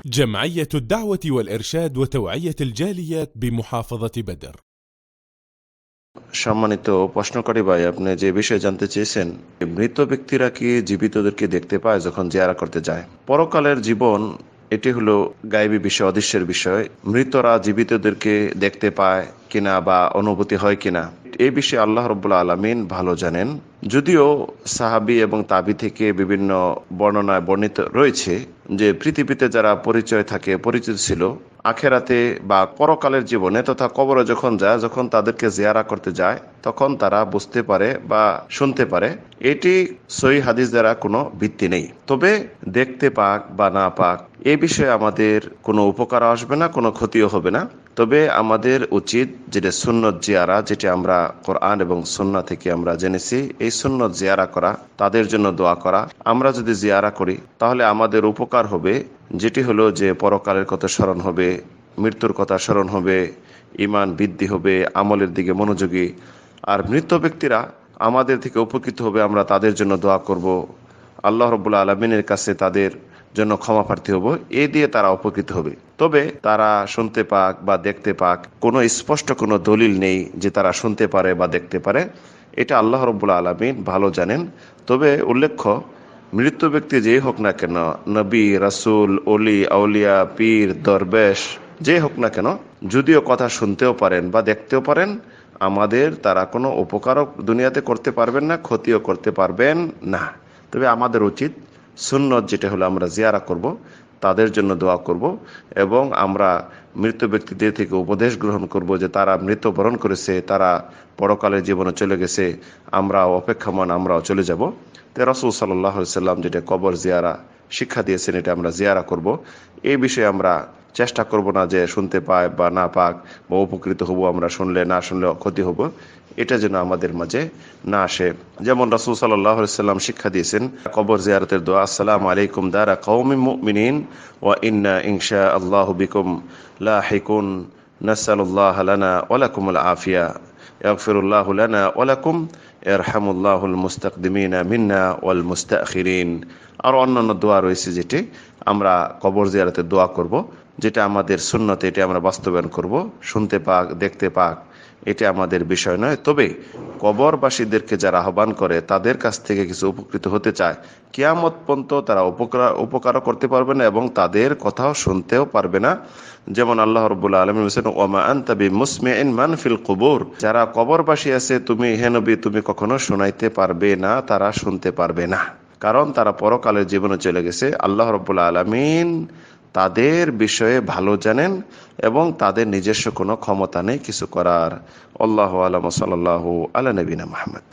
جمعية الدعوة والإرشاد وتوعية الجاليات بمحافظة بدر। সম্মানিত প্রশ্নকারী ভাই, আপনি যে বিষয়ে জানতে চেয়েছেন, মৃত ব্যক্তিরা কি জীবিতদেরকে দেখতে পায় যখন জিয়ারা করতে যায়? পরকালের জীবন এটি হলো গায়েবী বিষয়, অদৃশ্যের বিষয়। মৃতরা জীবিতদেরকে দেখতে পায় কিনা বা অনুভূতি হয় কিনা, এই বিষয়ে আল্লাহ রাব্বুল আলামিন ভালো জানেন। যদিও সাহাবী এবং তাবি থেকে বিভিন্ন বর্ণনায় বর্ণিত রয়েছে যে পৃথিবীতে যারা পরিচিত ছিল, আখেরাতে বা পরকালের জীবনে তথা কবরে যখন যায়, যখন তাদেরকে জিয়ারা করতে যায়, তখন তারা বুঝতে পারে বা শুনতে পারে। এটি সহিহ হাদিস দ্বারা কোনো ভিত্তি নেই। তবে দেখতে পাক বা না পাক, এ বিষয়ে আমাদের কোনো উপকার আসবে না, কোনো ক্ষতিও হবে না। তবে আমাদের উচিত যেটা সুন্নত জিয়ারা, যেটা আমরা কোরআন এবং সুন্নাহ থেকে আমরা জেনেছি, এই সুন্নত জিয়ারা করা, তাদের জন্য দোয়া করা। আমরা যদি জিয়ারা করি তাহলে আমাদের উপকার হবে, যেটি হলো যে পরকালের কথা স্মরণ হবে, মৃত্যুর কথা স্মরণ হবে, ঈমান বৃদ্ধি হবে, আমলের দিকে মনোযোগী। আর মৃত ব্যক্তিরা আমাদের থেকে উপকৃত হবে, আমরা তাদের জন্য দোয়া করব, আল্লাহ রাব্বুল আলামিনের কাছে তাদের জন্য ক্ষমা প্রার্থী হব, এ দিয়ে তারা উপকৃত হবে। তবে তারা শুনতে পাক বা দেখতে পাক, কোনো স্পষ্ট কোনো দলিল নেই যে তারা শুনতে পারে বা দেখতে পারে। এটা আল্লাহ রাব্বুল আলামিন ভালো জানেন। তবে উল্লেখ্য, মৃত ব্যক্তি যেই হোক না কেন, নবী, রাসূল, অলি, আউলিয়া, পীর, দরবেশ, যে হোক না কেন, যদিও কথা শুনতেও পারেন বা দেখতেও পারেন, আমাদের তারা কোনো উপকারও দুনিয়াতে করতে পারবেন না, ক্ষতিও করতে পারবেন না। তবে আমাদের উচিত সুন্নত যেটা হলো আমরা জিয়ারা করব, তাদের জন্য দোয়া করব এবং আমরা মৃত ব্যক্তিদের থেকে উপদেশ গ্রহণ করব যে তারা মৃত্যুবরণ করেছে, তারা পরকালের জীবনে চলে গেছে, আমরা অপেক্ষামান, আমরাও চলে যাব। তো রাসূল সাল্লাল্লাহু আলাইহি সাল্লাম যেটা কবর জিয়ারা শিক্ষা দিয়েছেন, এটা আমরা জিয়ারা করব। এই বিষয়ে আমরা চেষ্টা করব না যে শুনতে পায় বা না পাক বা উপকৃত হব আমরা শুনলে, না শুনলে ক্ষতি হব, এটা যেন আমাদের মাঝে না আসে। যেমন রাসূল সাল্লাল্লাহু আলাইহি সাল্লাম শিক্ষা দিয়েছেন কবর জিয়ারতের দোয়া, আসসালামু আলাইকুম দারা কওমিন মুমিনিন ওয়া ইন্না ইনশাআল্লাহু বিকুম লাহিকুন নাসআলুল্লাহ লানা ওয়া লাকুমুল আফিয়া ইয়াগফিরুল্লাহু লানা ওয়া লাকুম ইয়ারহামুল্লাহুল মুস্তাকদিমিনা মিন্না ওয়াল মুস্তাখিরিন। আর অন্যান্য দোয়া রয়েছে যেটি আমরা কবর জিয়ারতের দোয়া করব, যেটা আমাদের সুন্নতে, এটা আমরা বাস্তবায়ন করব। শুনতে পাক, দেখতে পাক, এটা আমাদের বিষয় নয়। তবে কবরবাসীদেরকে যারা আহ্বান করে, তাদের কাছ থেকে কিছু উপকৃত হতে চায়, কিয়ামত পর্যন্ত তারা উপকারও করতে পারবে না এবং তাদের কথাও শুনতেও পারবে না। যেমন আল্লাহ রাব্বুল আলামিন বলেছেন, ওয়ামা আনতা বিমুসমিইন মান ফিল কুবুর, যারা কবরবাসী আছে, তুমি হে নবী, তুমি কখনো শোনাইতে পারবে না, তারা শুনতে পারবে না, কারণ তারা পরকালের জীবনে চলে গেছে। আল্লাহ রাব্বুল আলামিন তাদের বিষয়ে ভালো জানেন এবং তাদের নিজস্ব কোনো ক্ষমতা নেই কিছু করার। আল্লাহু আ'লাম, সাল্লাল্লাহু আলা নবিনা মুহাম্মদ।